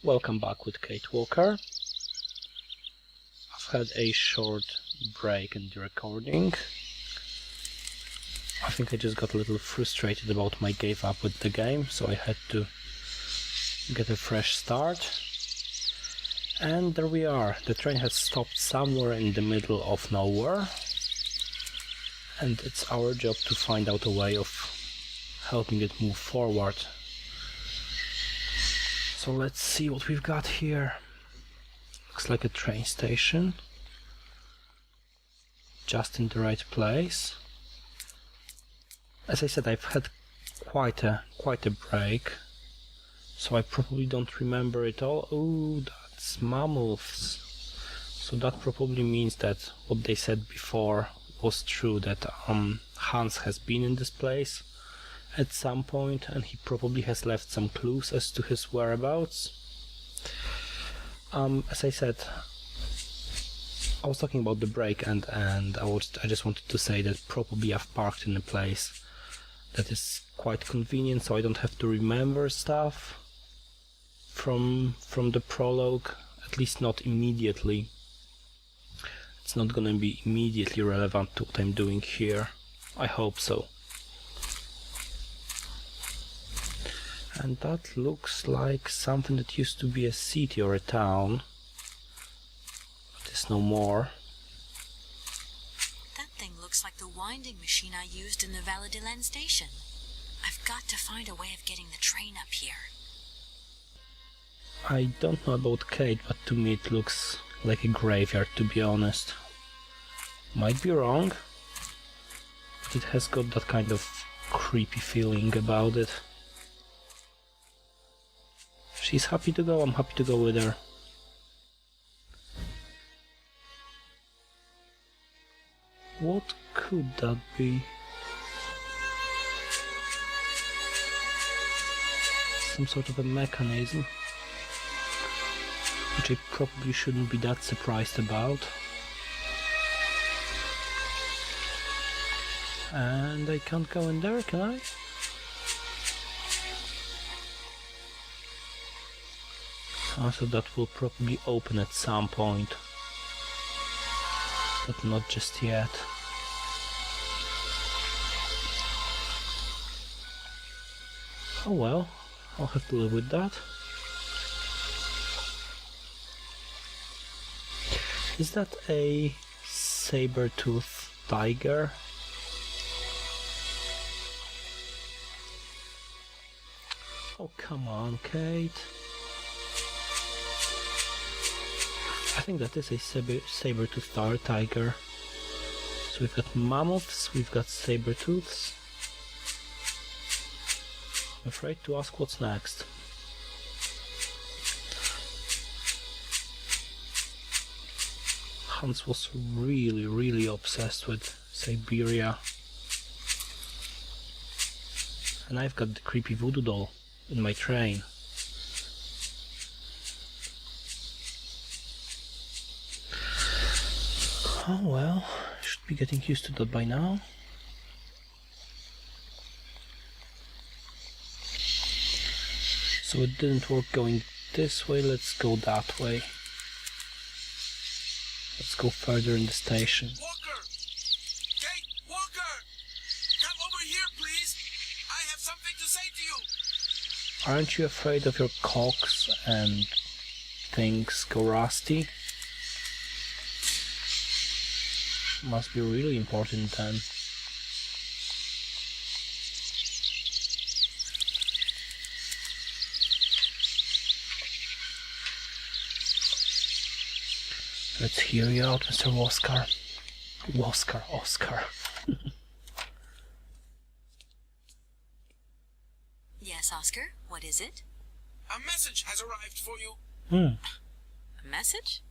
Welcome back with Kate Walker. I've had a short break in the recording. I think I just got a little frustrated about my gave up with the game, so I had to get a fresh start. And there we are. The train has stopped somewhere in the middle of nowhere, and it's our job to find out a way of helping it move forward. So let's see what we've got here. Looks like a train station. Just in the right place. As I said, I've had quite a break, so I probably don't remember it all. Oh, that's mammoths. So that probably means that what they said before was true, that Hans has been in this place at some point, and he probably has left some clues as to his whereabouts. As I said, I was talking about the break, and I just wanted to say that probably I've parked in a place that is quite convenient, so I don't have to remember stuff from the prologue, at least not immediately. It's not gonna be immediately relevant to what I'm doing here. I hope so. And that looks like something that used to be a city or a town, but is no more. That thing looks like the winding machine I used in the Valladolid station. I've got to find a way of getting the train up here. I don't know about Kate, but to me it looks like a graveyard, to be honest. Might be wrong, but it has got that kind of creepy feeling about it. She's happy to go, I'm happy to go with her. What could that be? Some sort of a mechanism, which I probably shouldn't be that surprised about. And I can't go in there, can I? So that will probably open at some point, but not just yet. Oh well, I'll have to live with that. Is that a saber-toothed tiger? Oh, come on, Kate. I think that is a saber-toothed tiger. So we've got mammoths, we've got saber-tooths. I'm afraid to ask what's next. Hans was really obsessed with Syberia. And I've got the creepy voodoo doll in my train. Oh well, I should be getting used to that by now. So it didn't work going this way, let's go that way. Let's go further in the station. Walker! Kate, Walker! Come over here, please! I have something to say to you! Aren't you afraid of your cocks and things go rusty? Must be really important then. Let's hear you out, Mr. Oscar. Oscar. Yes, Oscar, what is it? A message has arrived for you. A message?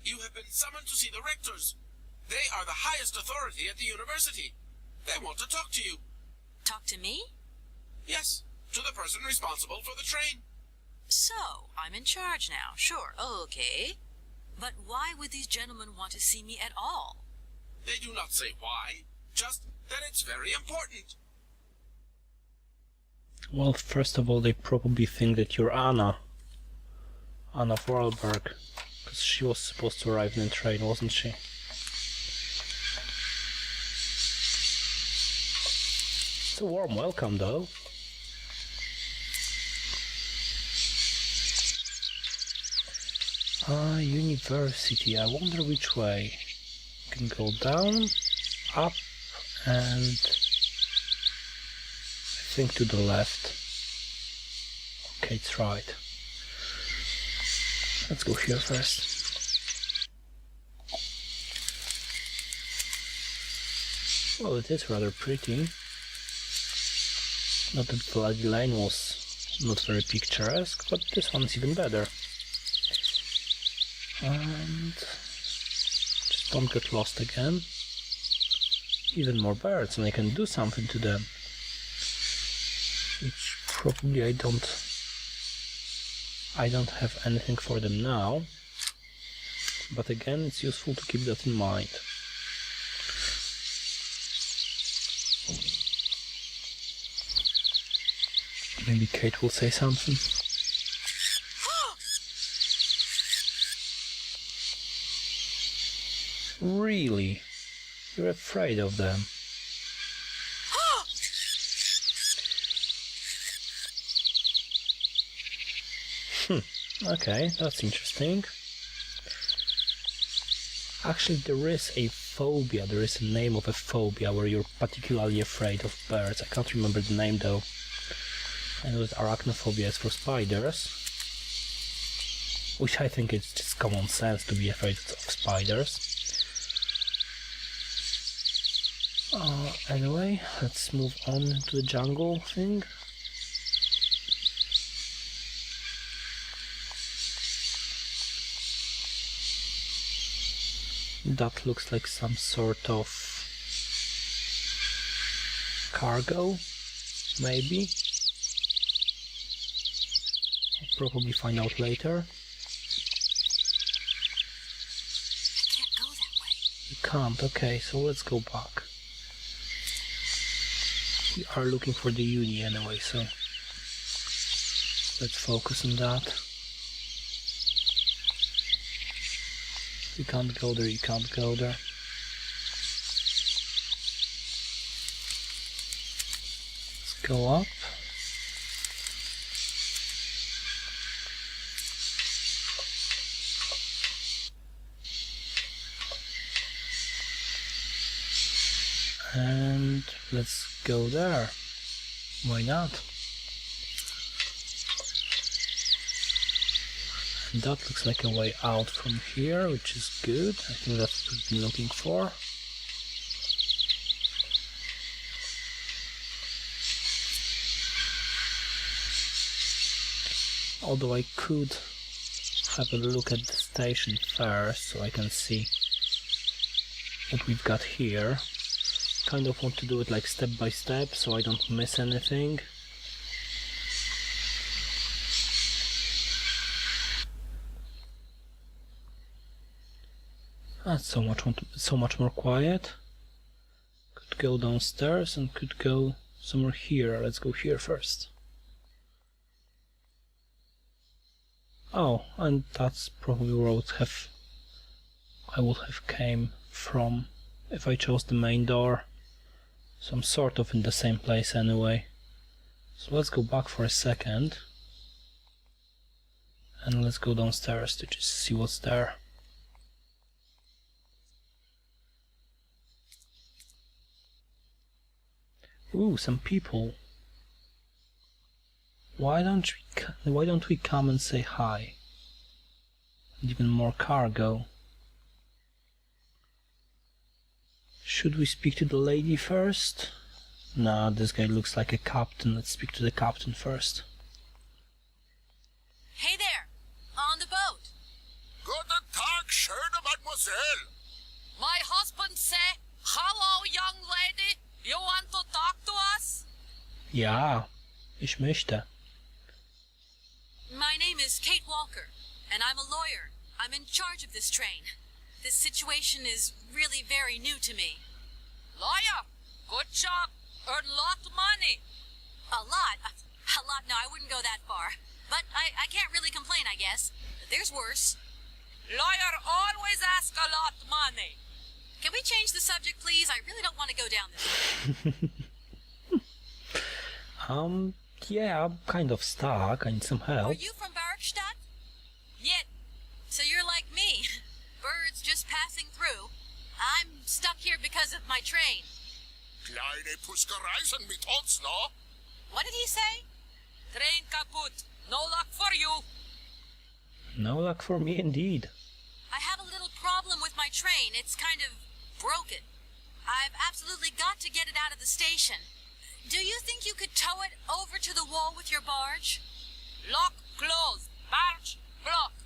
You have been summoned to see the rectors. They are the highest authority at the university. They want to talk to you. Talk to me? Yes, to the person responsible for the train. So, I'm in charge now. Sure, okay. But why would these gentlemen want to see me at all? They do not say why, just that it's very important. Well, first of all, they probably think that you're Anna. Anna Vorarlberg, because she was supposed to arrive in the train, wasn't she? It's a warm welcome, though. University. I wonder which way. You can go down, up, and I think to the left. Okay, it's right. Let's go here first. Well, it is rather pretty. Not that Bloody Lane was not very picturesque, but this one's even better. And just don't get lost again. Even more birds, and I can do something to them. Which probably I don't have anything for them now. But again, it's useful to keep that in mind. Maybe Kate will say something. Really? You're afraid of them? Okay, that's interesting. Actually, there is a phobia, there is a name of a phobia where you're particularly afraid of birds. I can't remember the name though. I know that arachnophobia is for spiders, which I think is just common sense to be afraid of spiders. Anyway, let's move on to the jungle thing. That looks like some sort of cargo, maybe. I'll probably find out later. I can't go that way. You can't, okay, so let's go back. We are looking for the uni anyway, so let's focus on that. You can't go there, you can't go there. Let's go up. And let's go there. Why not? And that looks like a way out from here, which is good. I think that's what we've been looking for. Although I could have a look at the station first, so I can see what we've got here. Kind of want to do it like step by step, so I don't miss anything. That's so much more quiet. Could go downstairs and could go somewhere here. Let's go here first. Oh, and that's probably where I would have came from if I chose the main door. So I'm sort of in the same place anyway. So let's go back for a second. And let's go downstairs to just see what's there. Ooh, some people. Why don't we come and say hi? And even more cargo. Should we speak to the lady first? Nah, this guy looks like a captain. Let's speak to the captain first. Hey there! On the boat! Guten Tag, schöne Mademoiselle. My husband say, "Hello, young lady. You want to talk to us?" Ja, ich möchte. My name is Kate Walker, and I'm a lawyer. I'm in charge of this train. This situation is really very new to me. Lawyer, good job. Earn lot of money. A lot? No, I wouldn't go that far. But I can't really complain, I guess. There's worse. Lawyer always ask a lot money. Can we change the subject, please? I really don't want to go down this road. Yeah, I'm kind of stuck. I need some help. Are you from Barrockstadt? Yet, So you're like me. Birds just passing through. I'm stuck here because of my train. Kleine Puskereisen mit uns, no? What did he say? train kaput. No luck for you. No luck for me indeed. I have a little problem with my train. It's kind of broken. I've absolutely got to get it out of the station. Do you think you could tow it over to the wall with your barge? Lock closed. Barge blocked.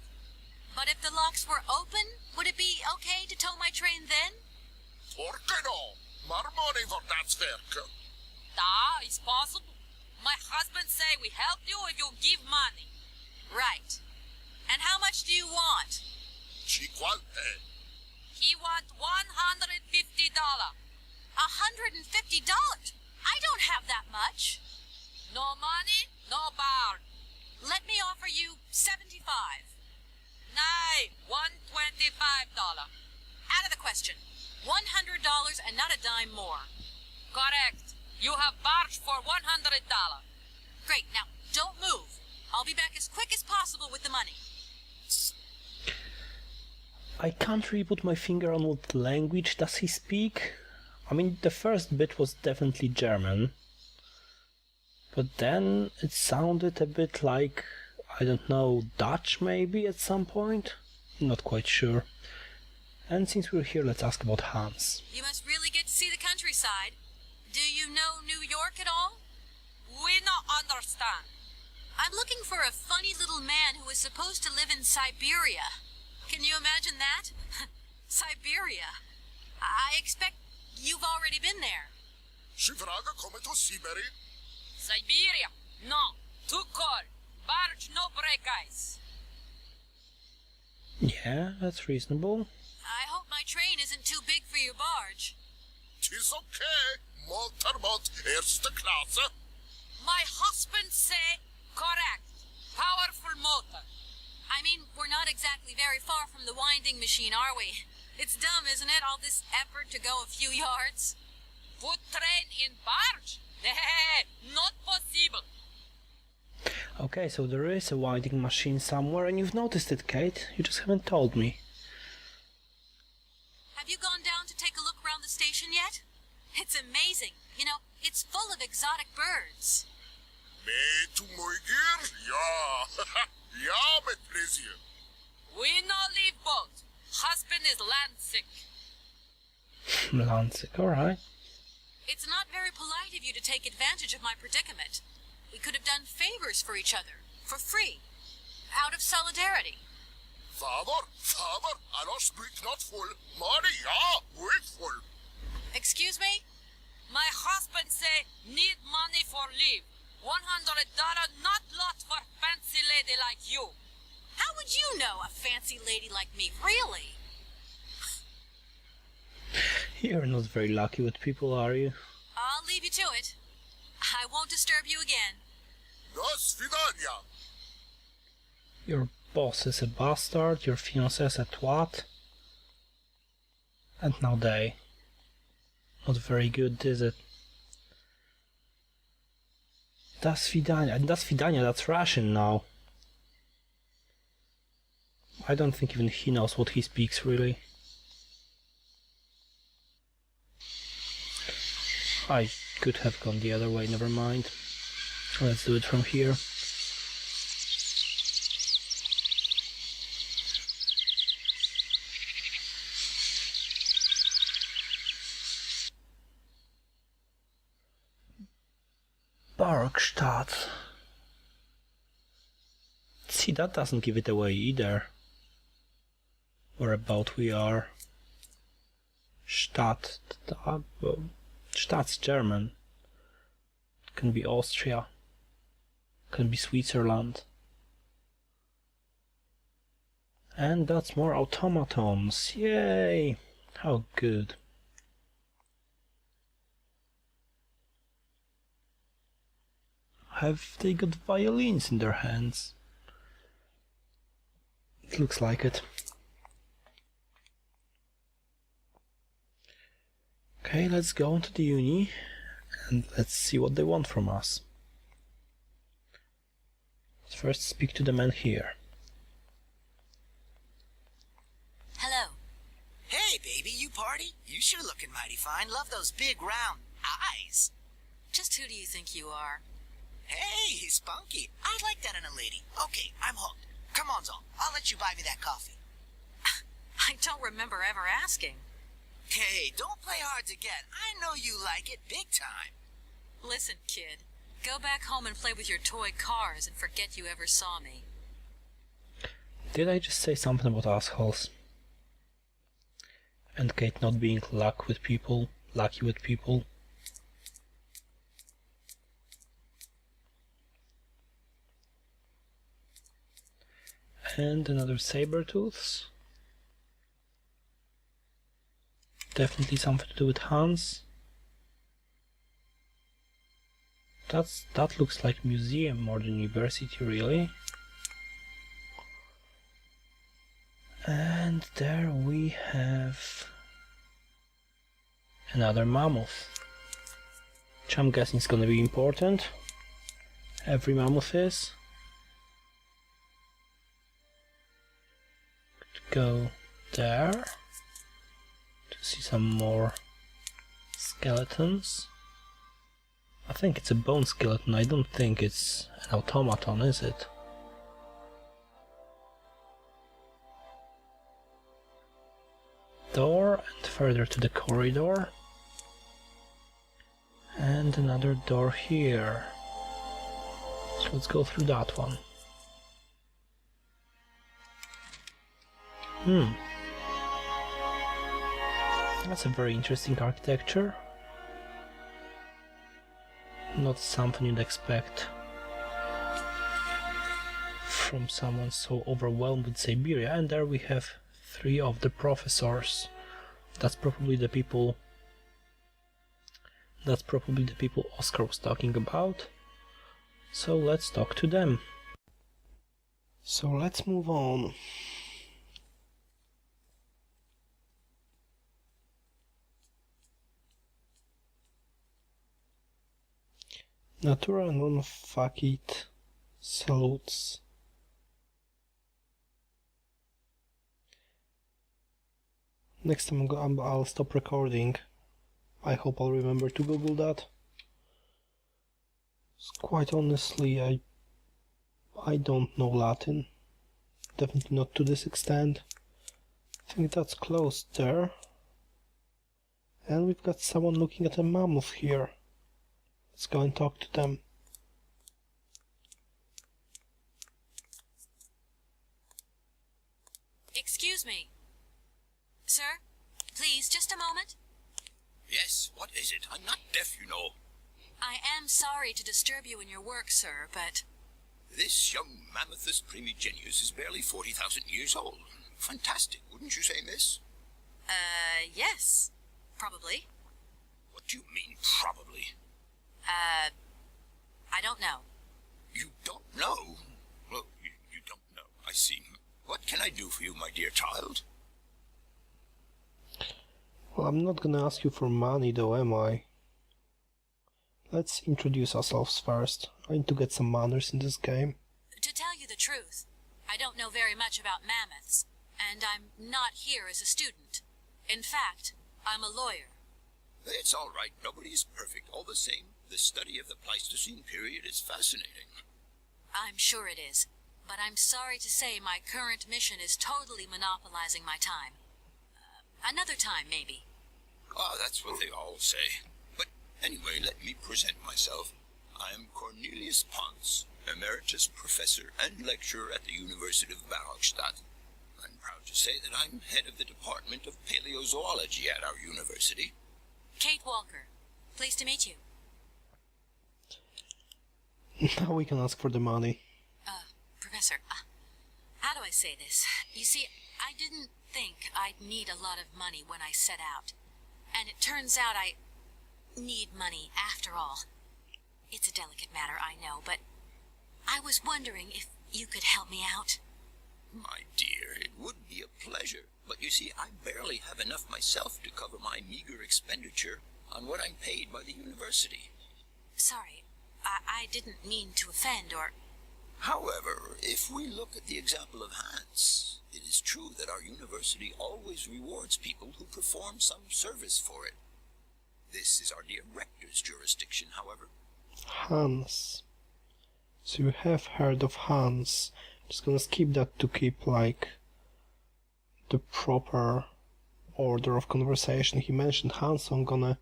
But if the locks were open, would it be okay to tow my train then? Porke no? More money for that werk. Da is possible. My husband say we help you if you give money. Right. And how much do you want? Cinquante. He want $150. $150? I don't have that much. No money, no bar. Let me offer you $75. Nay, $125. Out of the question. $100 and not a dime more. Correct. You have barge for $100. Great. Now, don't move. I'll be back as quick as possible with the money. I can't really put my finger on what language does he speak. I mean, the first bit was definitely German. But then it sounded a bit like, I don't know, Dutch maybe at some point? Not quite sure. And since we're here, let's ask about Hans. You must really get to see the countryside. Do you know New York at all? We not understand. I'm looking for a funny little man who is supposed to live in Syberia. Can you imagine that? Siberia. I expect you've already been there. Sie vragen komen to Syberia? Syberia. No. Too cold. Barge no break ice. Yeah, that's reasonable. I hope my train isn't too big for your barge. Tis okay. Motorboat, eerste klasse. My husband say correct. Powerful motor. I mean, we're not exactly very far from the winding machine, are we? It's dumb, isn't it, all this effort to go a few yards? Put train in barge? Not possible. Okay, so there is a winding machine somewhere, and you've noticed it, Kate. You just haven't told me. Have you gone down to take a look around the station yet? It's amazing. You know, it's full of exotic birds. Mee to Moigier? Ja. Ja, met plezier. We no leave boat. Husband is land sick. Lansik, alright. It's not very polite of you to take advantage of my predicament. We could have done favors for each other, for free, out of solidarity. Father, alors spreek not full. Money, ja, week full. Excuse me? My husband say need money for leave. $100 not lot for fancy lady like you. How would you know a fancy lady like me, really? You're not very lucky with people, are you? I'll leave you to it. I won't disturb you again. Do svidania. Your boss is a bastard, your fiancé is a twat. And now they. Not very good, is it? Das Vidania. And Das Vidania, that's Russian now. I don't think even he knows what he speaks, really. I could have gone the other way, never mind. Let's do it from here. Barrockstadt. See, that doesn't give it away either. Whereabout we are. Stadt. Stadt's German. It can be Austria. It can be Switzerland. And that's more automatons. Yay! How good. Have they got violins in their hands? It looks like it. Okay, let's go into the uni and let's see what they want from us. Let's first speak to the man here. Hello. Hey, baby, you party? You sure looking mighty fine. Love those big round eyes. Just who do you think you are? Hey, spunky. I like that in a lady. Okay, I'm hooked. Come on, Zol. I'll let you buy me that coffee. I don't remember ever asking. Hey, don't play hard to get. I know you like it big time. Listen, kid. Go back home and play with your toy cars and forget you ever saw me. Did I just say something about assholes? And Kate not being lucky with people? And another saber-tooths. Definitely something to do with Hans. That looks like museum more than university, really. And there we have another mammoth, which I'm guessing is gonna be important. Every mammoth is. Could go there to see some more skeletons. I think it's a bone skeleton, I don't think it's an automaton, is it? Door, and further to the corridor. And another door here. So let's go through that one. That's a very interesting architecture. Not something you'd expect from someone so overwhelmed with Syberia. And there we have 3 of the professors. That's probably the people Oscar was talking about. So let's talk to them. So let's move on. Natura non facit salutes. Next time I'll stop recording. I hope I'll remember to Google that. Quite honestly, I don't know Latin. Definitely not to this extent. I think that's closed there. And we've got someone looking at a mammoth here. Let's go and talk to them. Excuse me. Sir, please, just a moment. Yes, what is it? I'm not deaf, you know. I am sorry to disturb you in your work, sir, but... This young Mammothus primigenius is barely 40,000 years old. Fantastic, wouldn't you say, miss? Yes. Probably. What do you mean, probably? I don't know. You don't know? Well, you don't know. I see. What can I do for you, my dear child? Well, I'm not gonna ask you for money though, am I? Let's introduce ourselves first. I need to get some manners in this game. To tell you the truth, I don't know very much about mammoths, and I'm not here as a student. In fact, I'm a lawyer. It's all right. Nobody is perfect. All the same, the study of the Pleistocene period is fascinating. I'm sure it is, but I'm sorry to say my current mission is totally monopolizing my time. Another time, maybe. Ah, that's what they all say. But anyway, let me present myself. I am Cornelius Ponce, Emeritus Professor and Lecturer at the University of Barrockstadt. I'm proud to say that I'm head of the Department of Paleozoology at our university. Kate Walker. Pleased to meet you. Now we can ask for the money. Professor, how do I say this? You see, I didn't think I'd need a lot of money when I set out. And it turns out I need money after all. It's a delicate matter, I know, but I was wondering if you could help me out. My dear, But you see, I barely have enough myself to cover my meager expenditure on what I'm paid by the university. Sorry, I didn't mean to offend or... However, if we look at the example of Hans, it is true that our university always rewards people who perform some service for it. This is our dear rector's jurisdiction, however. Hans. So you have heard of Hans. Just gonna skip that to keep, like, the proper order of conversation. He mentioned Hans, so I'm gonna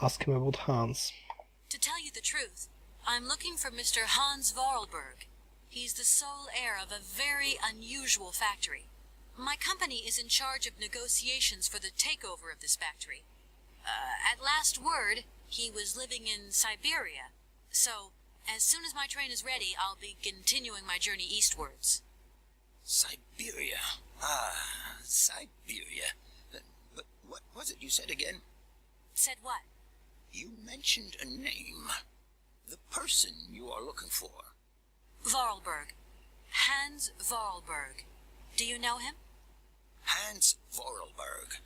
ask him about Hans. To tell you the truth, I'm looking for Mr. Hans Vorarlberg. He's the sole heir of a very unusual factory. My company is in charge of negotiations for the takeover of this factory. At last word, he was living in Syberia. So, as soon as my train is ready, I'll be continuing my journey eastwards. Syberia. Ah, Syberia. But what was it you said again? Said what? You mentioned a name. The person you are looking for. Vorarlberg. Hans Vorarlberg. Do you know him? Hans Vorarlberg.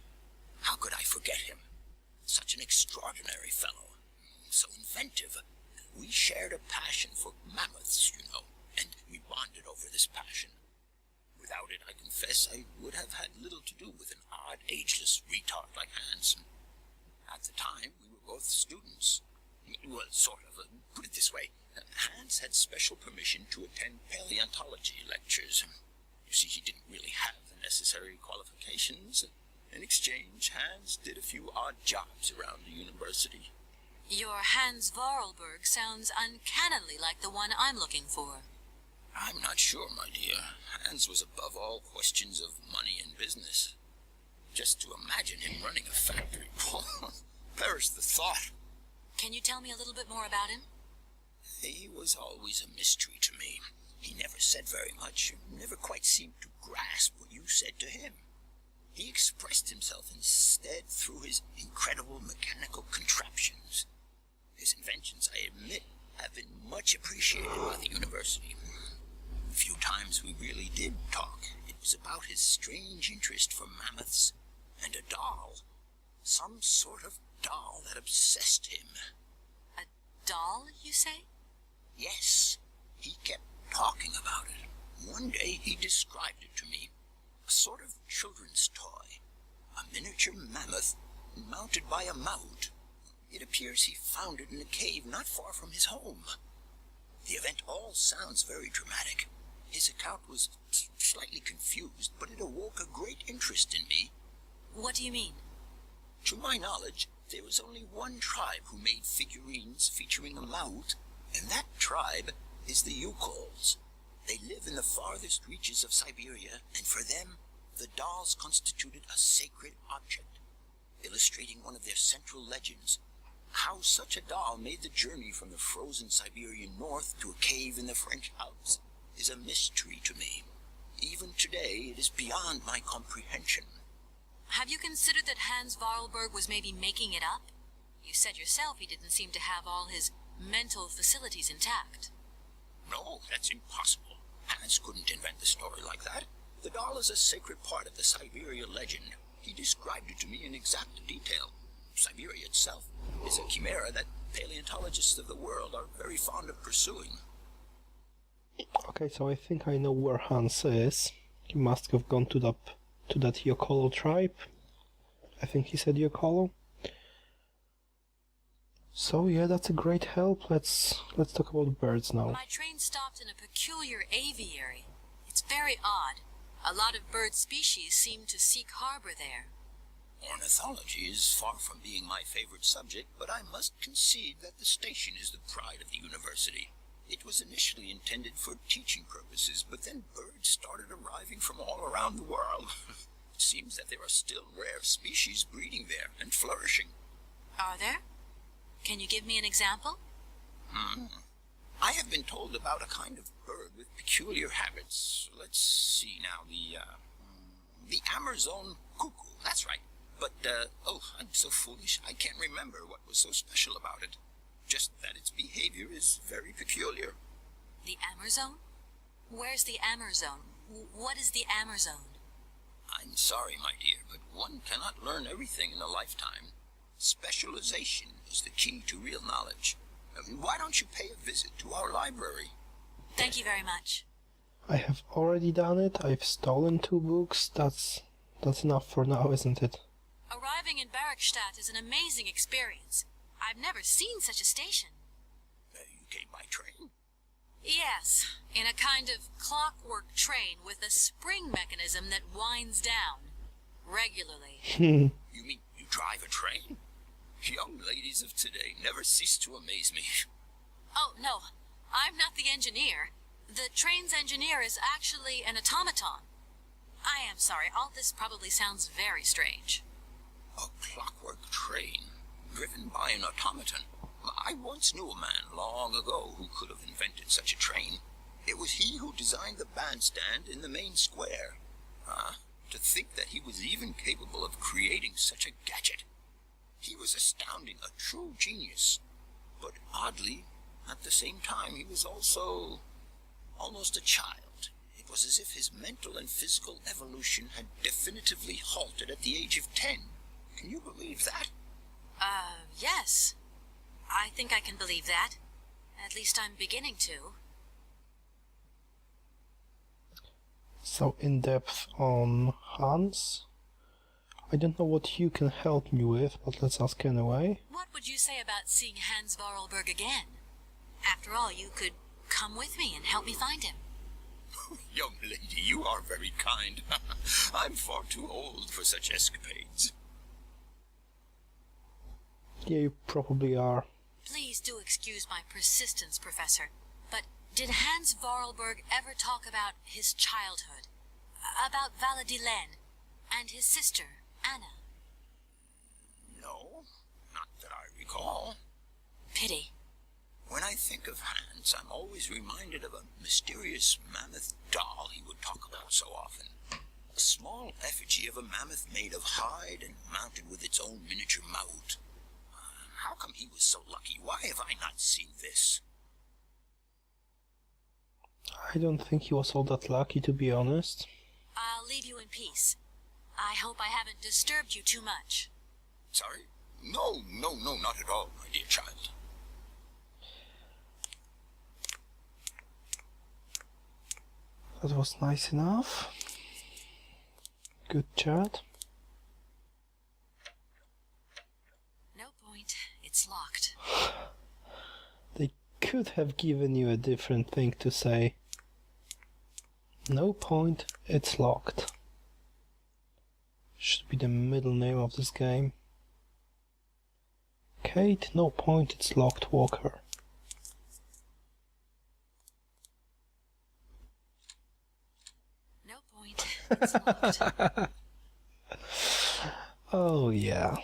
How could I forget him? Such an extraordinary fellow. So inventive. We shared a passion for mammoths, you know, and we bonded over this passion. Without it, I confess, I would have had little to do with an odd, ageless retard like Hans. At the time, we were both students. Well, sort of. Put it this way. Hans had special permission to attend paleontology lectures. You see, he didn't really have the necessary qualifications. In exchange, Hans did a few odd jobs around the university. Your Hans Vorarlberg sounds uncannily like the one I'm looking for. I'm not sure, my dear. Hans was above all questions of money and business. Just to imagine him running a factory, perish the thought. Can you tell me a little bit more about him? He was always a mystery to me. He never said very much, never quite seemed to grasp what you said to him. He expressed himself instead through his incredible mechanical contraptions. His inventions, I admit, have been much appreciated by the university. The few times we really did talk, it was about his strange interest for mammoths and a doll. Some sort of doll that obsessed him. A doll, you say? Yes, he kept talking about it. One day he described it to me. A sort of children's toy. A miniature mammoth mounted by a mount. It appears he found it in a cave not far from his home. The event all sounds very dramatic. His account was slightly confused, but it awoke a great interest in me. What do you mean? To my knowledge, there was only one tribe who made figurines featuring a mount, and that tribe is the Yukols. They live in the farthest reaches of Syberia, and for them, the dolls constituted a sacred object, illustrating one of their central legends. How such a doll made the journey from the frozen Siberian north to a cave in the French Alps is a mystery to me. Even today, it is beyond my comprehension. Have you considered that Hans Vorarlberg was maybe making it up? You said yourself he didn't seem to have all his mental facilities intact. No, that's impossible. Hans couldn't invent a story like that. The doll is a sacred part of the Syberia legend. He described it to me in exact detail. Syberia itself is a chimera that paleontologists of the world are very fond of pursuing. Okay, so I think I know where Hans is. He must have gone to that Yokolo tribe. I think he said Yokolo. So yeah, that's a great help. Let's talk about birds now. My train stopped in a peculiar aviary. It's very odd. A lot of bird species seem to seek harbor there. Ornithology is far from being my favorite subject, but I must concede that the station is the pride of the university. It was initially intended for teaching purposes, but then birds started arriving from all around the world. It seems that there are still rare species breeding there and flourishing. Are there? Can you give me an example? I have been told about a kind of bird with peculiar habits. Let's see now, the Amazon cuckoo, that's right. But, I'm so foolish, I can't remember what was so special about it. Just that its behavior is very peculiar. The Amazon? Where's the Amazon? What is the Amazon? I'm I'm sorry, my dear, but one cannot learn everything in a lifetime. Specialization is the key to real knowledge. Why don't you pay a visit to our library? Thank you very much. I have already done it. I've stolen 2 books. That's enough for now, isn't it? Arriving in Barrockstadt is an amazing experience. I've never seen such a station. You came by train? Yes, in a kind of clockwork train with a spring mechanism that winds down regularly. You mean you drive a train? Young ladies of today never cease to amaze me. Oh, no, I'm not the engineer. The train's engineer is actually an automaton. I am sorry, all this probably sounds very strange. A clockwork train, driven by an automaton. I once knew a man long ago who could have invented such a train. It was he who designed the bandstand in the main square. To think that he was even capable of creating such a gadget. He was astounding, a true genius. But oddly, at the same time, he was also almost a child. It was as if his mental and physical evolution had definitively halted at the age of 10. Can you believe that? Yes. I think I can believe that. At least I'm beginning to. So in depth on Hans. I don't know what you can help me with, but let's ask anyway. What would you say about seeing Hans Vorarlberg again? After all, you could come with me and help me find him. Young lady, you are very kind. I'm far too old for such escapades. Yeah, you probably are. Please do excuse my persistence, Professor. But did Hans Vorarlberg ever talk about his childhood? About Valadilene and his sister, Anna? No, not that I recall. Pity. When I think of Hans, I'm always reminded of a mysterious mammoth doll he would talk about so often. A small effigy of a mammoth made of hide and mounted with its own miniature mouth. How come he was so lucky? Why have I not seen this? I don't think he was all that lucky, to be honest. I'll leave you in peace. I hope I haven't disturbed you too much. Sorry? No, not at all, my dear child. That was nice enough. Good chat. No point. It's locked. They could have given you a different thing to say. No point, it's locked. Should be the middle name of this game. Kate, no point, it's locked, Walker. No point. It's locked. Oh yeah.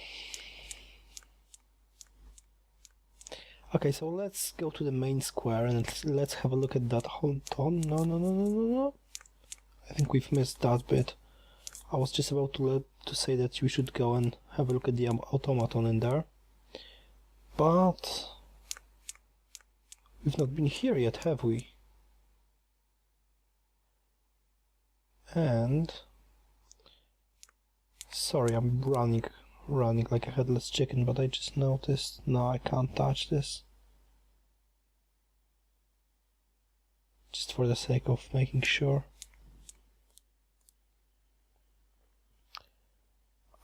Okay, so let's go to the main square and let's have a look at that. Hold on, no. I think we've missed that bit. I was just about to say that you should go and have a look at the automaton in there. But we've not been here yet, have we? And sorry, I'm running like a headless chicken, but I just noticed, no, I can't touch this. Just for the sake of making sure.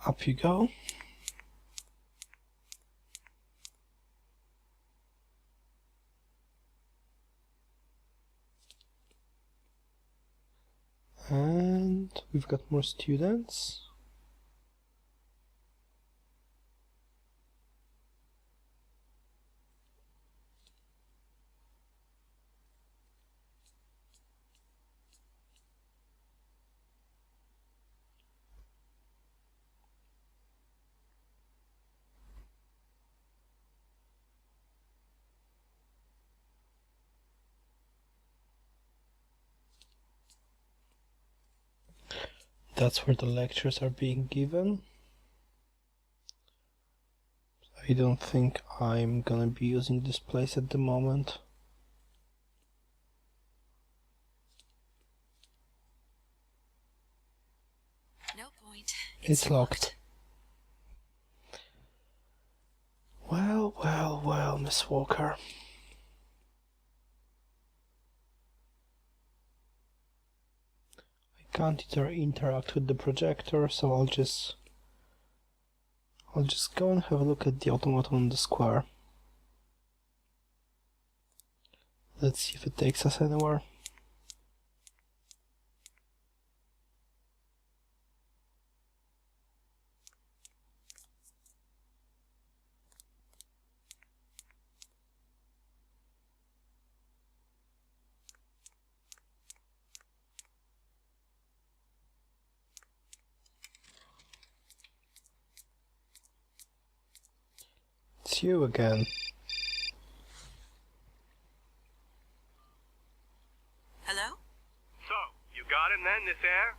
Up you go. And we've got more students. That's where the lectures are being given. I don't think I'm gonna be using this place at the moment. No point, It's locked. Well, Miss Walker. I can't interact with the projector, so I'll just go and have a look at the automaton on the square. Let's see if it takes us anywhere. It's you again. Hello? So, you got him then, this air?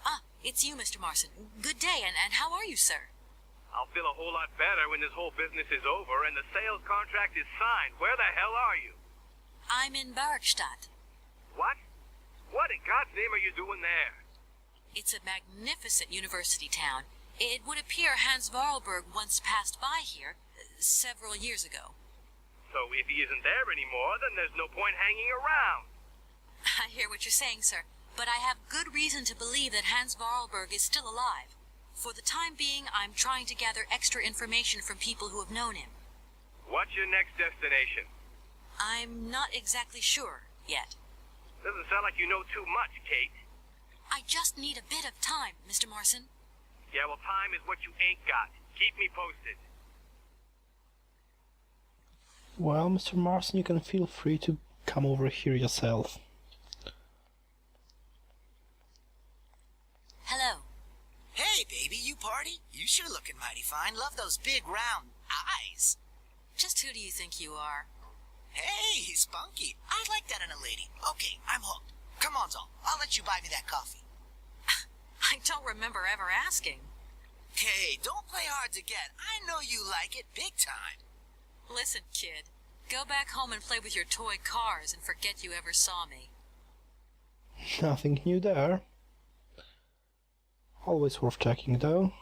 Ah, it's you, Mr. Marson. Good day, and how are you, sir? I'll feel a whole lot better when this whole business is over and the sales contract is signed. Where the hell are you? I'm in Barrockstadt. What? What in God's name are you doing there? It's a magnificent university town. It would appear Hans Vorarlberg once passed by here, several years ago. So if he isn't there anymore, then there's no point hanging around. I hear what you're saying, sir, but I have good reason to believe that Hans Vorarlberg is still alive. For the time being, I'm trying to gather extra information from people who have known him. What's your next destination? I'm not exactly sure yet. Doesn't sound like you know too much, Kate. I just need a bit of time, Mr. Marson. Yeah, well, time is what you ain't got. Keep me posted. Well, Mr. Marson, you can feel free to come over here yourself. Hello. Hey, baby, you party? You sure looking mighty fine. Love those big round eyes. Just who do you think you are? Hey, spunky. I'd like that in a lady. Okay, I'm hooked. Come on, Zol. I'll let you buy me that coffee. I don't remember ever asking. Hey, don't play hard to get. I know you like it big time. Listen, kid. Go back home and play with your toy cars and forget you ever saw me. Nothing new there. Always worth checking, though.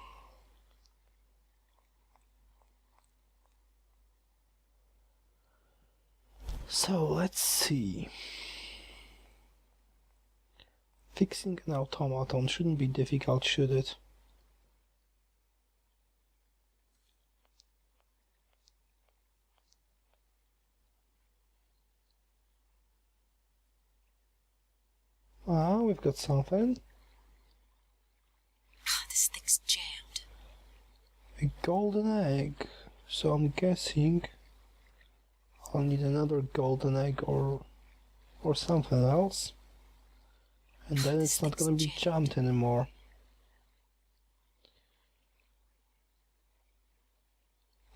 So, let's see. Fixing an automaton shouldn't be difficult, should it? Ah, we've got something. This thing's jammed. A golden egg. So I'm guessing I'll need another golden egg or something else. And then it's not gonna be jammed anymore.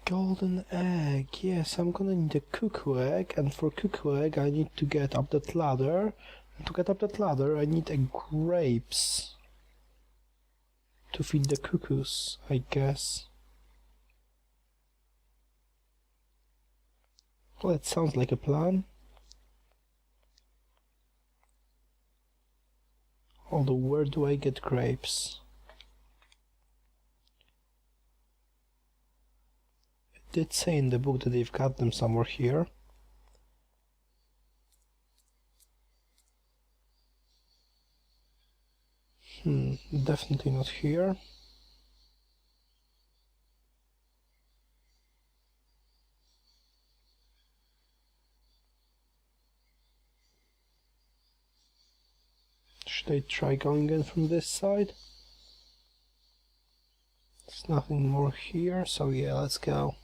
Golden egg. Yes, I'm gonna need a cuckoo egg, and for cuckoo egg I need to get up that ladder. And to get up that ladder I need a grapes to feed the cuckoos, I guess. Well, it sounds like a plan. Although, where do I get grapes? It did say in the book that they've got them somewhere here. Definitely not here. Should I try going in from this side? There's nothing more here, so yeah, let's go.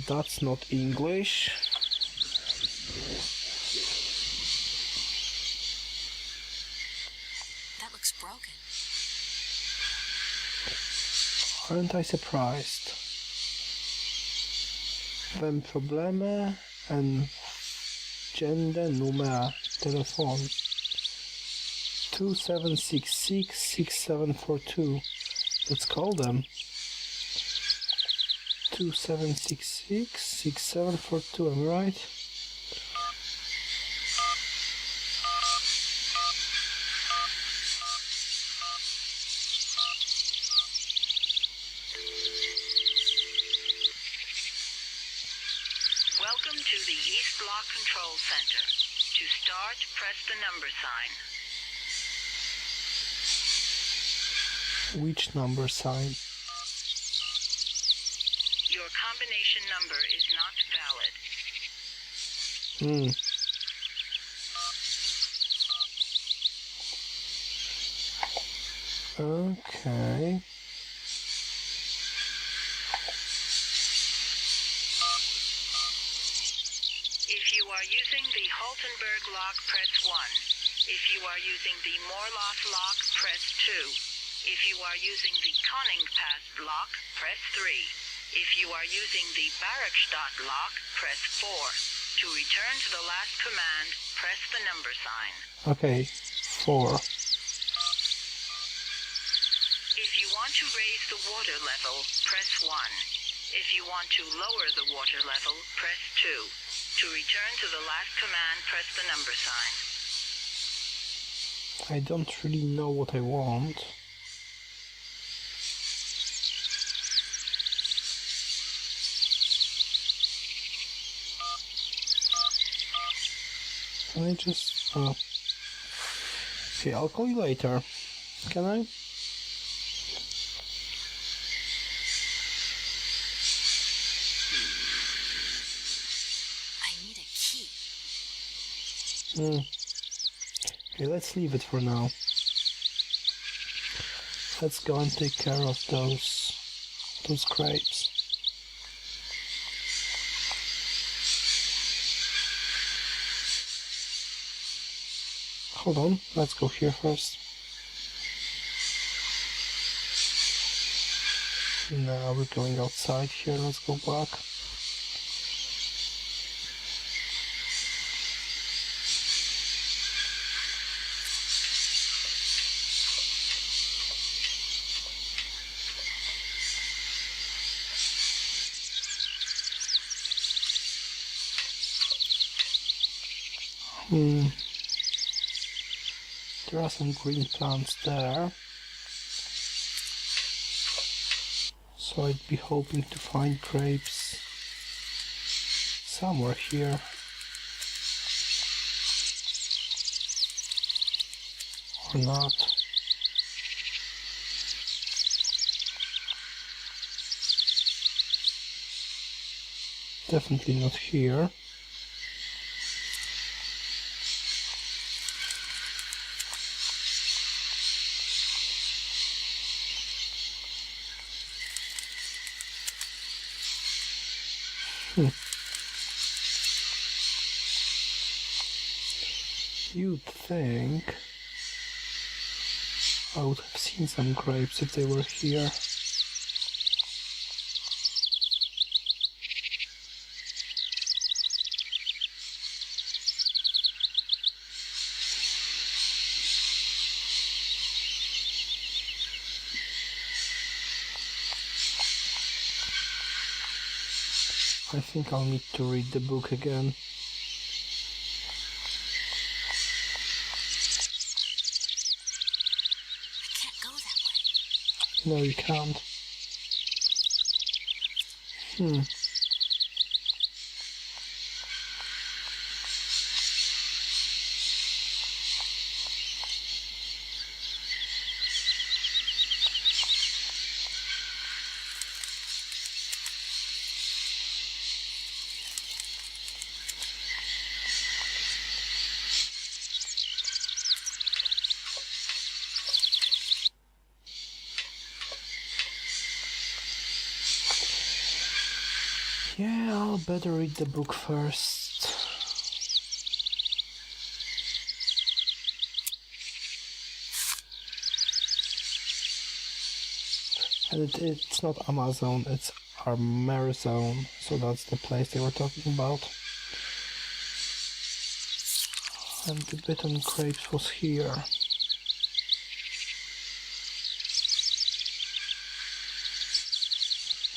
That's not English. That looks broken. Aren't I surprised? Mam problemy and gender numera telefon. 27666742. Let's call them. 27666742, am I right? Welcome to the East Block Control Center. To start, press the number sign. Which number sign? Your combination number is not valid. Okay. If you are using the Haltenberg lock, press 1. If you are using the Morloff lock, press 2. If you are using the Koningpass lock, press 3. If you are using the Barrockstadt lock, press 4. To return to the last command, press the number sign. Okay, 4. If you want to raise the water level, press 1. If you want to lower the water level, press 2. To return to the last command, press the number sign. I don't really know what I want. Can I just... Okay, I'll call you later. Can I? I need a key. Okay, let's leave it for now. Let's go and take care of those crepes. Hold on, let's go here first. Now we're going outside here, let's go back. There are some green plants there, so I'd be hoping to find grapes somewhere here. Or not. Definitely not here. You'd think I would have seen some grapes if they were here. I think I'll need to read the book again. Can't go that way. No, you can't. Yeah, I'll better read the book first. And it's not Amazon, it's Armerzone, so that's the place they were talking about. And the bitten grapes was here.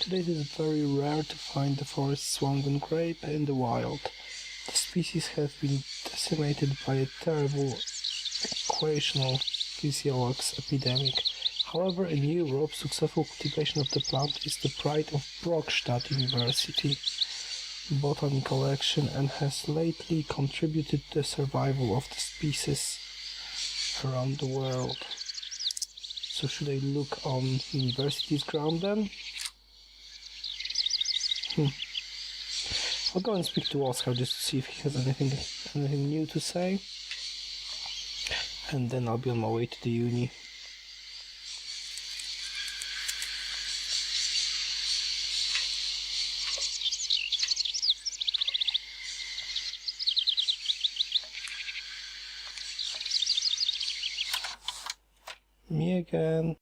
Today it is very rare to find the forest swangan grape in the wild. The species have been decimated by a terrible occasional physiolox epidemic. However, in Europe, successful cultivation of the plant is the pride of Barrockstadt University botany collection and has lately contributed to the survival of the species around the world. So should I look on university's ground then? I'll go and speak to Oscar just to see if he has anything new to say. And then I'll be on my way to the uni. Me again.